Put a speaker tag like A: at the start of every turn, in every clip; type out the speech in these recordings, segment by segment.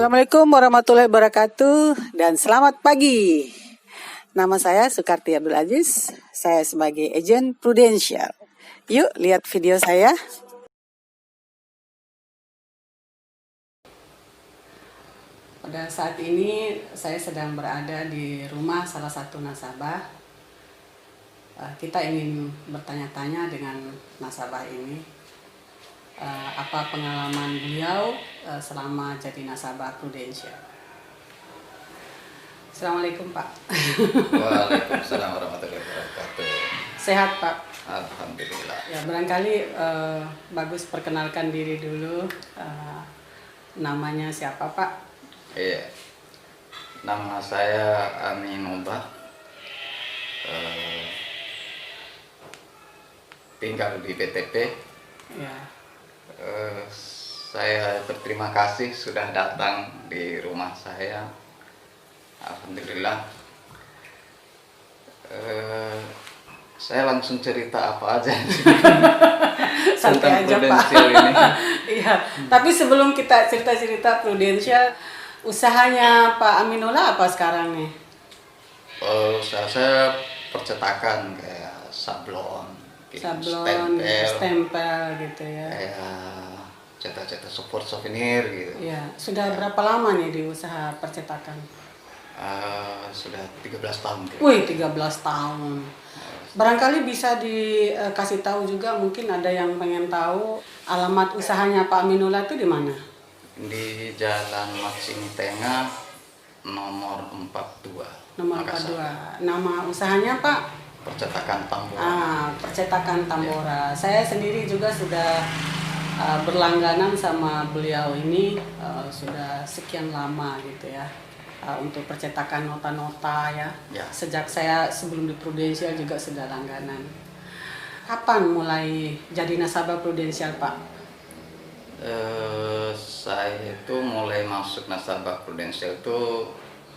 A: Assalamualaikum warahmatullahi wabarakatuh dan selamat pagi. Nama saya Sukarti Abdul Aziz, saya sebagai agen Prudential. Yuk lihat video saya. Pada saat ini saya sedang berada di rumah salah satu nasabah. Kita ingin bertanya-tanya dengan nasabah ini. Apa pengalaman beliau selama jadi nasabah Prudential. Assalamualaikum Pak.
B: Waalaikumsalam warahmatullahi wabarakatuh.
A: Sehat Pak?
B: Alhamdulillah.
A: Ya barangkali bagus perkenalkan diri dulu. Namanya siapa Pak?
B: Iya, nama saya Aminullah. Tinggal di BTP.
A: Ya.
B: Saya berterima kasih sudah datang di rumah saya. Alhamdulillah. Saya langsung cerita apa aja
A: Santai aja Pak.
B: Ini.
A: Iya. Tapi sebelum kita cerita-cerita Prudential, usahanya Pak Aminullah apa sekarang nih?
B: Saya percetakan kayak sablon,
A: stempel gitu ya.
B: Kayak cetak-cetak support souvenir gitu.
A: Iya. Sudah berapa lama nih di usaha percetakan?
B: Sudah 13 tahun.
A: Wih, 13 tahun. Barangkali bisa dikasih tahu juga, mungkin ada yang pengen tahu alamat usahanya Pak Aminullah itu di mana?
B: Di Jalan Maksimi Tengah nomor 42.
A: Nomor 42. Nama usahanya Pak?
B: Percetakan Tambora.
A: Percetakan Tambora. Saya sendiri juga sudah berlangganan sama beliau ini sudah sekian lama gitu ya. Untuk percetakan nota-nota ya. Sejak saya sebelum di Prudential juga sudah langganan. Kapan mulai jadi nasabah Prudential Pak?
B: Saya itu mulai masuk nasabah Prudential itu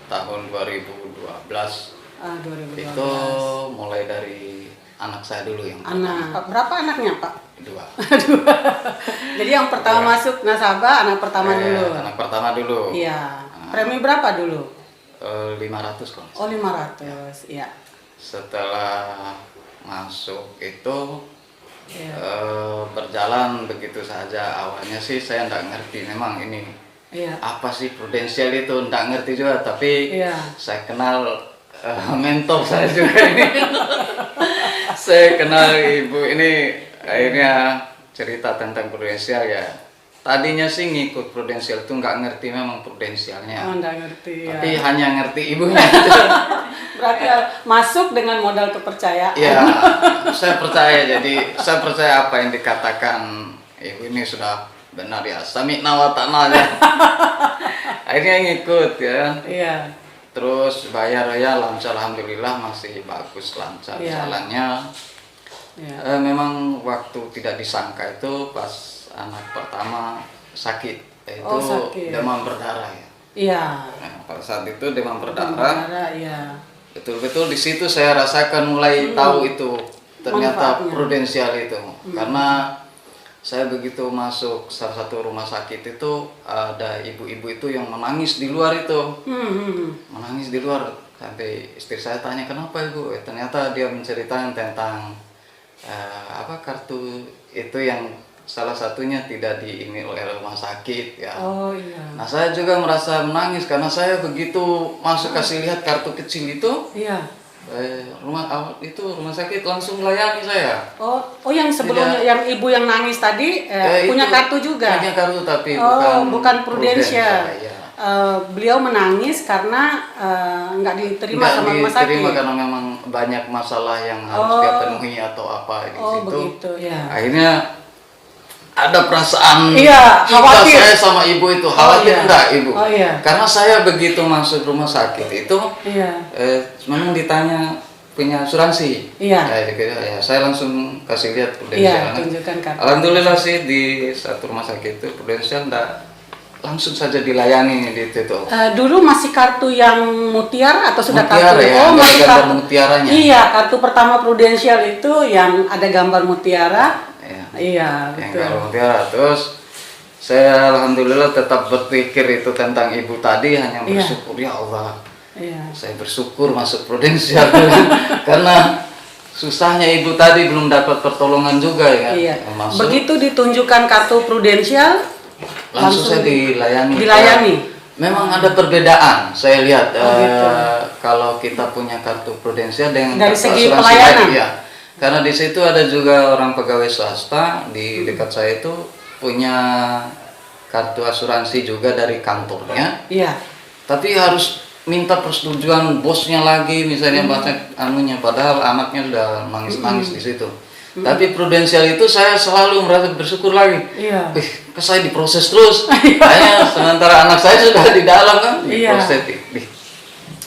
B: tahun 2012.
A: 2012.
B: Itu mulai dari anak saya dulu yang
A: pertama. Berapa anaknya Pak?
B: 2.
A: Jadi yang pertama masuk nasabah anak pertama dulu.
B: Anak pertama dulu.
A: Iya. Premi berapa dulu?
B: 500 kok.
A: Oh 500, iya.
B: Setelah masuk itu berjalan begitu saja. Awalnya sih saya nggak ngerti memang ini apa sih Prudential itu, nggak ngerti juga. Tapi saya kenal mentor saya juga ini. Saya kenal ibu ini, akhirnya cerita tentang Prudential ya. Tadinya sih ngikut Prudential itu nggak ngerti memang Prudentialnya.
A: Oh, nggak ngerti ya.
B: Tapi hanya ngerti ibunya.
A: Berarti masuk dengan modal kepercayaan.
B: Ya, saya percaya. Jadi saya percaya apa yang dikatakan ibu ini sudah benar ya. Sami'na wa ta'na ya. Akhirnya ngikut ya.
A: Iya.
B: Terus bayar ya lancar, alhamdulillah masih bagus lancar jalannya. Memang waktu tidak disangka itu pas anak pertama sakit, itu demam berdarah ya.
A: Iya.
B: Nah, pada saat itu demam berdarah.
A: Iya.
B: Betul-betul di situ saya rasakan mulai tahu itu ternyata Prudential itu. Karena saya begitu masuk salah satu rumah sakit itu ada ibu-ibu itu yang menangis di luar itu. Menangis di luar sampai istri saya tanya kenapa ibu? Ternyata dia menceritakan tentang kartu itu yang salah satunya tidak diini oleh rumah sakit ya.
A: Oh iya.
B: Nah saya juga merasa menangis karena saya begitu masuk kasih lihat kartu kecil itu.
A: Iya.
B: Rumah sakit langsung melayani saya.
A: Oh yang sebelumnya yang ibu yang nangis tadi punya kartu juga.
B: Punya kartu tapi
A: bukan Prudential.
B: Ya.
A: Beliau menangis karena nggak diterima sama rumah sakit.
B: Diterima karena memang banyak masalah yang harus dia penuhi atau apa di situ.
A: Begitu ya.
B: Akhirnya ada perasaan
A: khawatir.
B: Saya sama ibu itu khawatir enggak ibu?
A: Karena
B: saya begitu masuk rumah sakit itu, memang ditanya punya asuransi. Saya langsung kasih lihat Prudential.
A: Tunjukkan kartu.
B: Alhamdulillah sih di satu rumah sakit itu Prudential langsung saja dilayani di situ.
A: Dulu masih kartu yang mutiara atau sudah
B: mutiara,
A: kartu?
B: Ya,
A: masih
B: kartu mutiaranya.
A: Iya, kartu pertama Prudential itu yang ada gambar mutiara. Iya,
B: betul. Yang gambar mutiara. Terus saya alhamdulillah tetap berpikir itu tentang ibu tadi, hanya bersyukur ya Allah. Saya bersyukur masuk prudensial karena susahnya ibu tadi belum dapat pertolongan juga ya.
A: Begitu ditunjukkan kartu prudensial
B: langsung saya dilayani. Memang ada perbedaan saya lihat kalau kita punya kartu prudensial dengan
A: dari
B: kartu
A: segi
B: asuransi
A: pelayanan.
B: ya. Karena di situ ada juga orang pegawai swasta di dekat saya itu punya kartu asuransi juga dari kantornya. Tapi harus minta persetujuan bosnya lagi misalnya padahal anaknya sudah nangis-nangis di situ. Tapi prudensial itu saya selalu merasa bersyukur lagi. Saya diproses terus. Kayaknya sementara anak saya sudah di dalam kan diproses.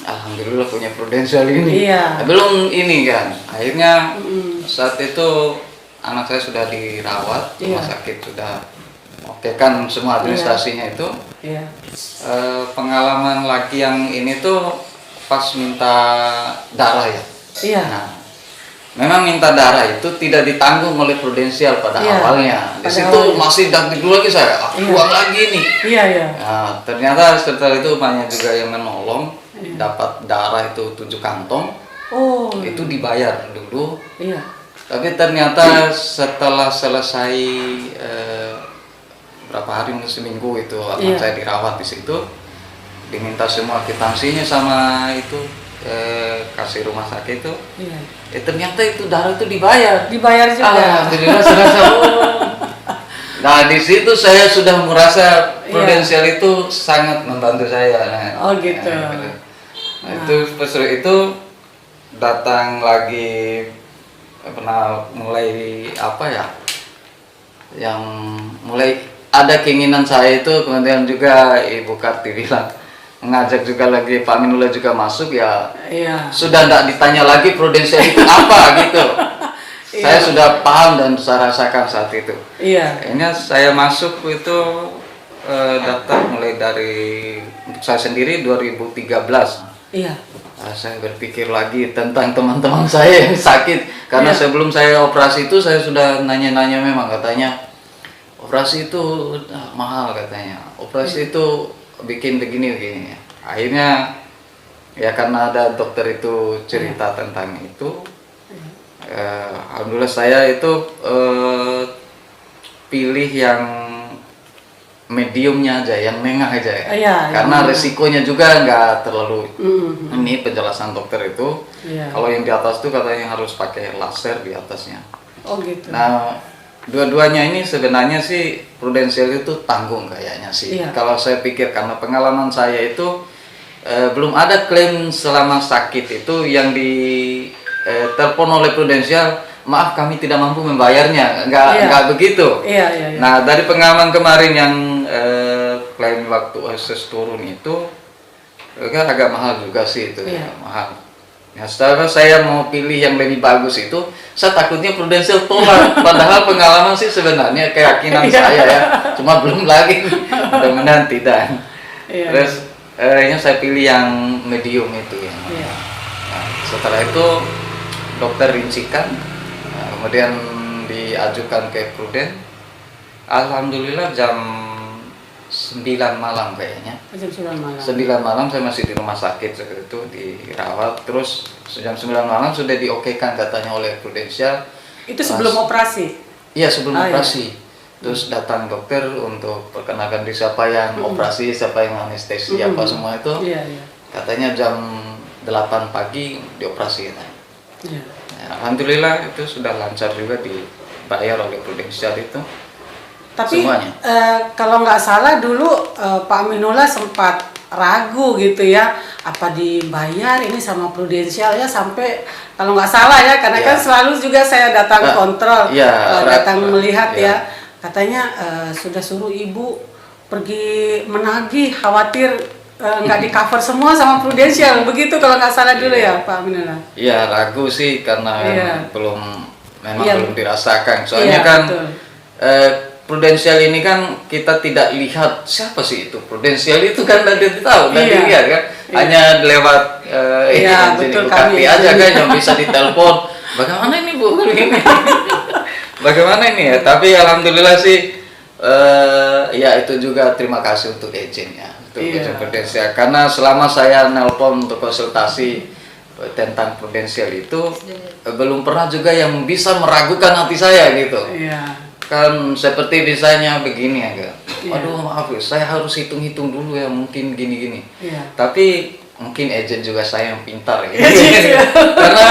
B: Alhamdulillah punya prudensial ini. Belum ini kan. Akhirnya saat itu anak saya sudah dirawat, rumah sakit sudah oke kan semua administrasinya itu. Pengalaman lagi yang ini tuh pas minta darah ya. Nah, memang minta darah itu tidak ditanggung oleh prudensial pada awalnya. Di situ masih dulu lagi saya, uang lagi nih. Nah, ternyata setelah itu banyak juga yang menolong. Dapat darah itu 7 kantong. Itu dibayar dulu. Tapi ternyata setelah selesai berapa hari, seminggu itu anak saya dirawat di situ, diminta semua kwitansinya sama itu kasih rumah sakit itu. Ternyata itu darah itu dibayar juga. Alhamdulillah serasa. Nah di situ saya sudah merasa prudensial itu sangat membantu saya. Itu itu datang lagi mulai yang mulai ada keinginan saya itu, kemudian juga Ibu Karti bilang ngajak juga lagi Pak Aminullah juga masuk sudah tidak ditanya lagi prudensial itu apa gitu. Saya sudah paham dan saya rasakan saat itu. Akhirnya saya masuk itu daftar mulai dari untuk saya sendiri 2013. Saya berpikir lagi tentang teman-teman saya yang sakit karena sebelum saya operasi itu saya sudah nanya-nanya, memang katanya operasi itu mahal katanya, operasi itu bikin begini. Akhirnya ya karena ada dokter itu cerita tentang itu, alhamdulillah saya itu pilih yang mediumnya aja, yang nengah aja karena resikonya juga nggak terlalu ini penjelasan dokter itu. Kalau yang di atas tuh katanya harus pakai laser di atasnya. Nah dua-duanya ini sebenarnya sih prudensial itu tanggung kayaknya sih. Kalau saya pikir karena pengalaman saya itu belum ada klaim selama sakit itu yang telepon oleh prudensial, maaf kami tidak mampu membayarnya, nggak begitu. Nah dari pengalaman kemarin yang klaim waktu akses turun itu kan agak mahal juga sih itu, mahal. Nah setelah saya mau pilih yang lebih bagus itu, saya takutnya prudensial tolak. Padahal pengalaman sih sebenarnya keyakinan saya ya, cuma belum lagi, mudah-mudahan tidak. Terus akhirnya saya pilih yang medium itu ya. Nah, setelah itu dokter rincikan. Kemudian diajukan ke Pruden. Alhamdulillah jam 9 malam kayaknya.
A: Jam 9 malam.
B: 9 malam saya masih di rumah sakit seperti itu dirawat. Terus jam 9 malam sudah diokekan katanya oleh Prudensial.
A: Itu sebelum operasi?
B: Iya sebelum operasi. Terus datang dokter untuk perkenalkan diri siapa yang operasi, siapa yang anestesi, apa semua itu. Katanya jam 8 pagi dioperasi katanya. Alhamdulillah itu sudah lancar juga dibayar oleh Prudensial itu.
A: Tapi kalau nggak salah dulu Pak Aminullah sempat ragu gitu ya, apa dibayar ini sama Prudensial ya, sampai kalau nggak salah ya, karena kan selalu juga saya datang kontrol, datang melihat ya, katanya sudah suruh ibu pergi menagih, khawatir nggak di cover semua sama Prudensial, begitu kalau nggak salah dulu ya Pak Aminullah.
B: Iya ragu sih karena belum dirasakan, soalnya kan Prudensial ini kan kita tidak lihat siapa sih itu Prudensial itu kan tidak tahu, tidak dilihat kan, hanya lewat Ibu Karti aja kan yang bisa ditelepon, bagaimana ini Bu, bagaimana ini ya. Tapi alhamdulillah sih Ya itu juga terima kasih untuk agentnya, untuk agent prudensial, karena selama saya nelpon untuk konsultasi tentang prudensial itu belum pernah juga yang bisa meragukan hati saya gitu. Kan seperti misalnya begini agak, waduh maaf ya, saya harus hitung-hitung dulu ya, mungkin gini-gini. Tapi mungkin agent juga saya yang pintar gitu. Karena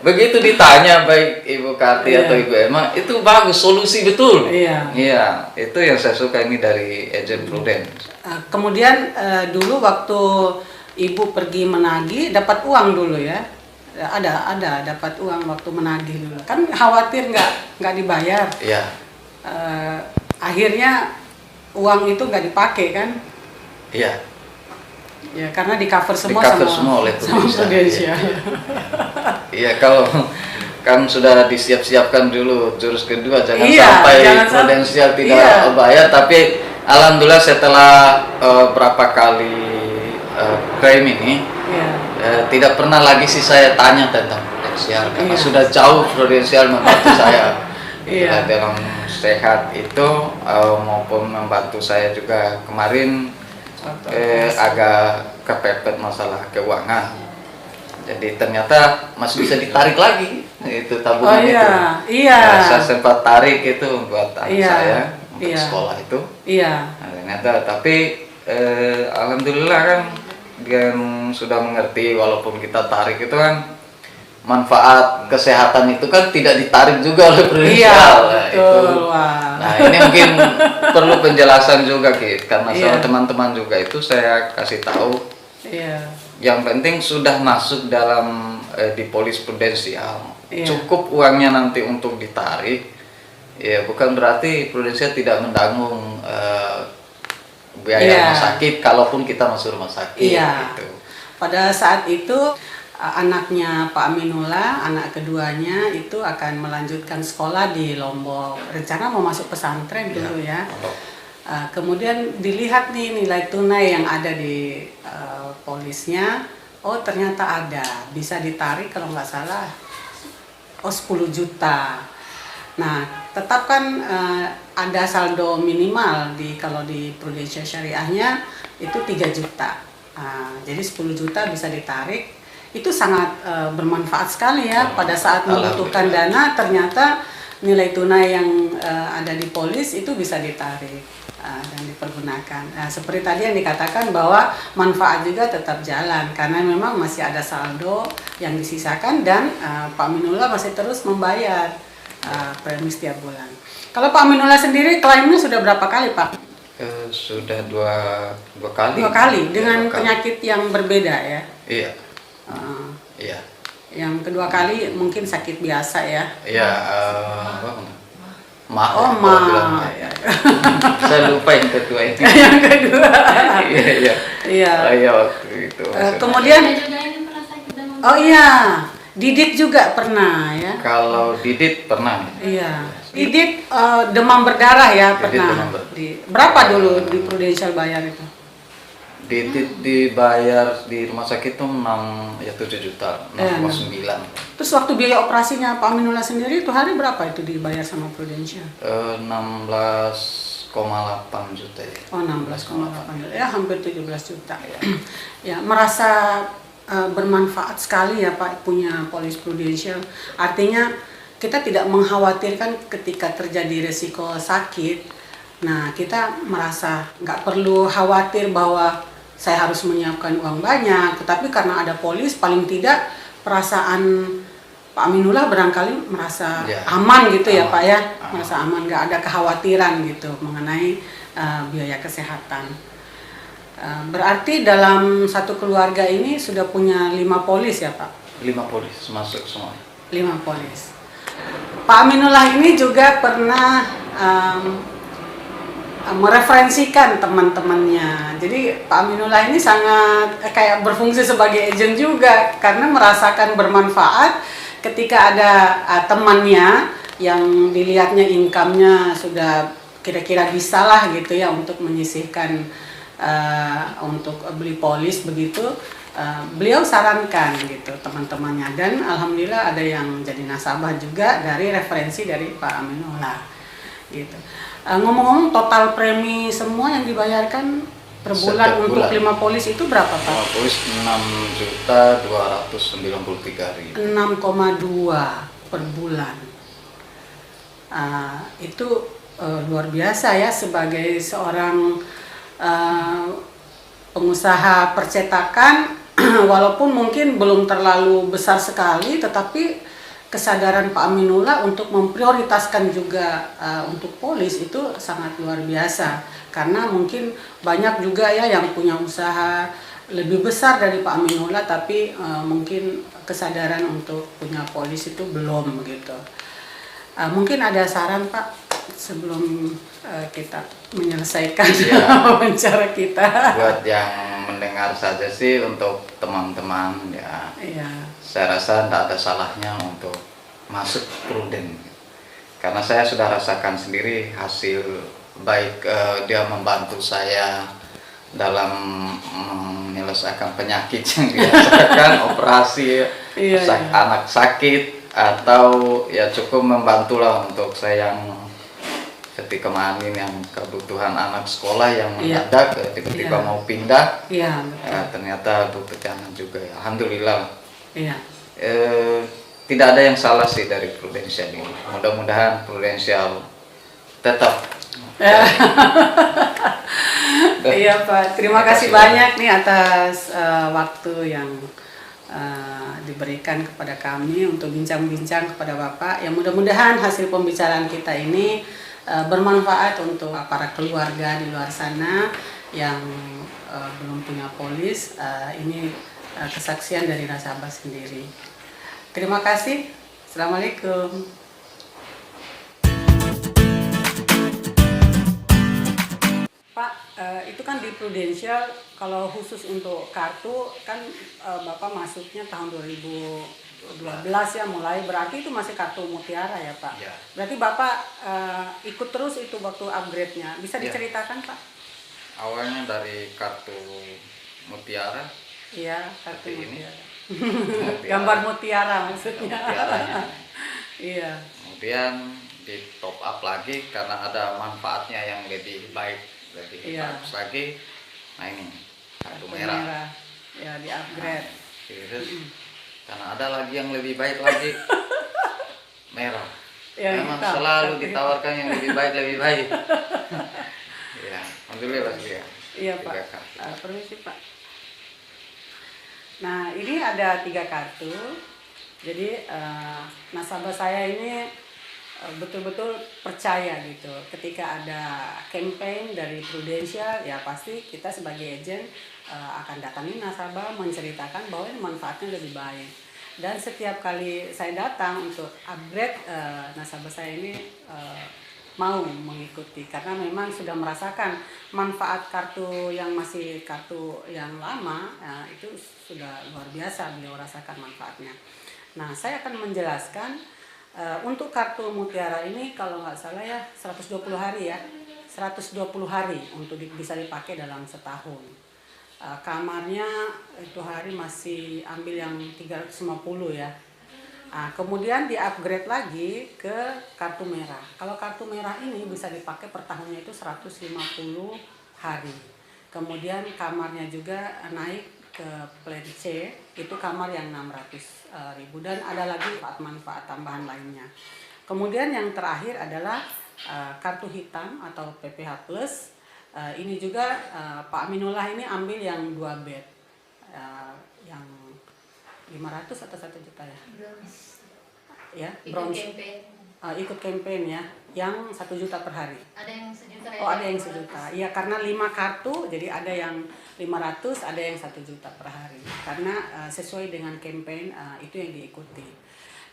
B: begitu ditanya baik Ibu Karti atau Ibu Emma, itu bagus, solusi betul. Iya, itu yang saya suka ini dari agent prudent.
A: Kemudian dulu waktu Ibu pergi menagih dapat uang dulu ya? Ada dapat uang waktu menagih dulu. Kan khawatir nggak dibayar.
B: Iya.
A: Akhirnya uang itu nggak dipakai kan?
B: Iya.
A: Ya, karena di cover semua
B: oleh Prudensial. Iya, kalau kan sudah disiap-siapkan dulu jurus kedua, jangan sampai Prudensial tidak bayar. Tapi alhamdulillah setelah berapa kali klaim ini, tidak pernah lagi sih saya tanya tentang Prudensial, karena sudah jauh Prudensial membantu saya dalam sehat itu, maupun membantu saya juga kemarin agak kepepet masalah keuangan, jadi ternyata masih bisa ditarik lagi itu tabungan itu. Saya sempat tarik itu buat anak saya untuk sekolah itu. Nah, ternyata tapi alhamdulillah kan dia sudah mengerti, walaupun kita tarik itu kan manfaat kesehatan itu kan tidak ditarik juga oleh Prudensial. Nah ini mungkin perlu penjelasan juga Kit, karena sama teman-teman juga itu saya kasih tahu. Yang penting sudah masuk dalam di polis Prudensial, cukup uangnya nanti untuk ditarik. Ya bukan berarti Prudensial tidak menanggung biaya rumah sakit, kalaupun kita masuk rumah sakit. Gitu.
A: Pada saat itu anaknya Pak Aminullah, anak keduanya itu akan melanjutkan sekolah di Lombok. Rencana mau masuk pesantren dulu ya. Kemudian dilihat nih nilai tunai yang ada di polisnya. Oh ternyata ada, bisa ditarik kalau nggak salah 10 juta. Nah tetapkan ada saldo minimal kalau di Prudensial Syariahnya itu 3 juta. Jadi 10 juta bisa ditarik. Itu sangat bermanfaat sekali ya, pada saat membutuhkan dana ternyata nilai tunai yang ada di polis itu bisa ditarik dan dipergunakan. Seperti tadi yang dikatakan bahwa manfaat juga tetap jalan karena memang masih ada saldo yang disisakan dan Pak Aminullah masih terus membayar premi setiap bulan. Kalau Pak Aminullah sendiri klaimnya sudah berapa kali Pak?
B: Sudah dua kali.
A: 2 kali dengan penyakit yang berbeda ya?
B: Iya.
A: Yang kedua kali mungkin sakit biasa ya?
B: Iya,
A: Ma.
B: Saya lupa yang kedua ini.
A: Yang kedua.
B: Iya waktu itu.
A: Kemudian, Didit juga pernah ya?
B: Kalau Didit pernah.
A: Iya. Didit demam berdarah ya pernah. Berapa dulu di Prudensial bayar itu?
B: Didit dibayar di rumah sakit itu 7 juta, 6,9.
A: Terus waktu biaya operasinya Pak Aminullah sendiri itu hari berapa itu dibayar sama Prudensial?
B: 16,8 juta ya.
A: Oh 16,8 juta, ya hampir 17 juta ya. Ya merasa bermanfaat sekali ya Pak punya polis Prudensial. Artinya kita tidak mengkhawatirkan ketika terjadi resiko sakit. Nah kita merasa nggak perlu khawatir bahwa saya harus menyiapkan uang banyak, tetapi karena ada polis paling tidak perasaan Pak Aminullah barangkali merasa aman gitu ya Pak ya, merasa aman, nggak ada kekhawatiran gitu mengenai biaya kesehatan. Berarti dalam satu keluarga ini sudah punya 5 polis ya Pak?
B: 5 polis masuk semua.
A: 5 polis. Pak Aminullah ini juga pernah mereferensikan teman-temannya. Jadi Pak Aminullah ini sangat kayak berfungsi sebagai agent juga karena merasakan bermanfaat ketika ada temannya yang dilihatnya income-nya sudah kira-kira bisa lah gitu ya untuk menyisihkan untuk beli polis begitu. Beliau sarankan gitu teman-temannya dan alhamdulillah ada yang jadi nasabah juga dari referensi dari Pak Aminullah. gitu. Ngomong-ngomong, total premi semua yang dibayarkan per bulan untuk 5 polis itu berapa, Pak?
B: 5 polis 6.293.000.
A: 6,2 per bulan. Itu luar biasa ya sebagai seorang pengusaha percetakan. Walaupun mungkin belum terlalu besar sekali, tetapi kesadaran Pak Aminullah untuk memprioritaskan juga untuk polis itu sangat luar biasa. Karena mungkin banyak juga ya yang punya usaha lebih besar dari Pak Aminullah, tapi mungkin kesadaran untuk punya polis itu belum gitu. Mungkin ada saran Pak sebelum kita menyelesaikan wawancara kita.
B: Buat yang mendengar saja sih, untuk teman-teman ya, saya rasa tidak ada salahnya untuk masuk pruden, karena saya sudah rasakan sendiri hasil baik. Dia membantu saya dalam menyelesaikan penyakit yang dirasakan, operasi anak sakit, atau ya cukup membantulah untuk saya yang ketika kemarin yang kebutuhan anak sekolah yang mendadak tiba-tiba mau pindah, ternyata butuh jangan juga ya. Alhamdulillah. Tidak ada yang salah sih dari Prudensial ini. Mudah-mudahan Prudensial tetap.
A: Iya Pak, terima kasih banyak nih atas waktu yang diberikan kepada kami untuk bincang-bincang kepada Bapak. Yang mudah-mudahan hasil pembicaraan kita ini bermanfaat untuk para keluarga di luar sana yang belum punya polis. Ini kesaksian dari nasabah sendiri. Terima kasih. Assalamualaikum. Pak, itu kan di Prudensial, kalau khusus untuk kartu kan Bapak masuknya tahun 2012 ya mulai, berarti itu masih kartu Mutiara ya Pak? Ya. Berarti Bapak ikut terus itu waktu upgrade-nya, bisa diceritakan Pak?
B: Awalnya dari kartu Mutiara.
A: Iya, kartu Mutiara. Gambar Mutiara maksudnya. Iya.
B: Kemudian di top up lagi karena ada manfaatnya yang lebih baik, lebih bagus lagi. Nah ini kartu merah.
A: Ya, di upgrade.
B: Terus karena ada lagi yang lebih baik lagi, merah. Ya, memang selalu ditawarkan yang lebih baik. Ya, alhamdulillah ya.
A: Iya Pak. Permisi Pak. Nah ini ada 3 kartu. Jadi nasabah saya ini betul-betul percaya gitu. Ketika ada campaign dari Prudensial, ya pasti kita sebagai agent akan datangi nasabah, menceritakan bahwa ini manfaatnya lebih baik. Dan setiap kali saya datang untuk upgrade, nasabah saya ini mau mengikuti karena memang sudah merasakan manfaat kartu yang masih kartu yang lama, itu sudah luar biasa beliau rasakan manfaatnya. Nah, saya akan menjelaskan untuk kartu Mutiara ini kalau nggak salah ya 120 hari ya, 120 hari untuk bisa dipakai dalam setahun. Kamarnya itu hari masih ambil yang 350 ya. Kemudian di-upgrade lagi ke kartu merah. Kalau kartu merah ini bisa dipakai per tahunnya itu 150 hari. Kemudian kamarnya juga naik ke plan C, itu kamar yang 600.000 dan ada lagi manfaat tambahan lainnya. Kemudian yang terakhir adalah kartu hitam atau PPH Plus. Ini juga Pak Aminullah ini ambil yang 2 bed, yang 500 atau 1 juta ya? Ya, bronze. Ikut campaign ya, yang 1 juta per hari.
C: Ada yang 1 juta ya?
A: Oh, ada yang 1 juta. Iya, karena 5 kartu, jadi ada yang 500, ada yang 1 juta per hari. Karena sesuai dengan campaign itu yang diikuti.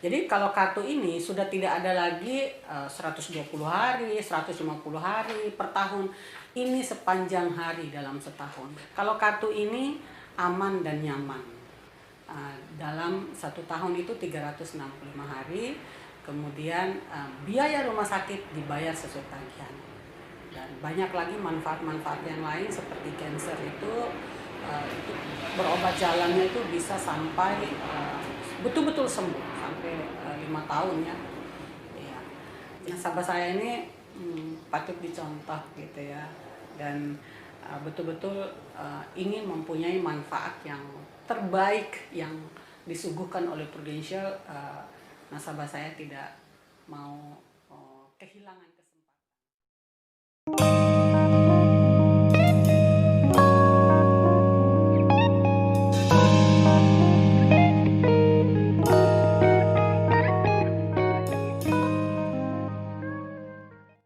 A: Jadi kalau kartu ini sudah tidak ada lagi 120 hari, 150 hari per tahun. Ini sepanjang hari dalam setahun. Kalau kartu ini aman dan nyaman. Dalam 1 tahun itu 365 hari, kemudian biaya rumah sakit dibayar sesuai tagihan, dan banyak lagi manfaat-manfaat yang lain seperti cancer itu berobat jalannya itu bisa sampai betul-betul sembuh sampai 5 tahun ya. Nasabah saya ini patut dicontoh gitu ya, dan betul-betul ingin mempunyai manfaat yang terbaik yang disuguhkan oleh Prudential. Nasabah saya tidak mau kehilangan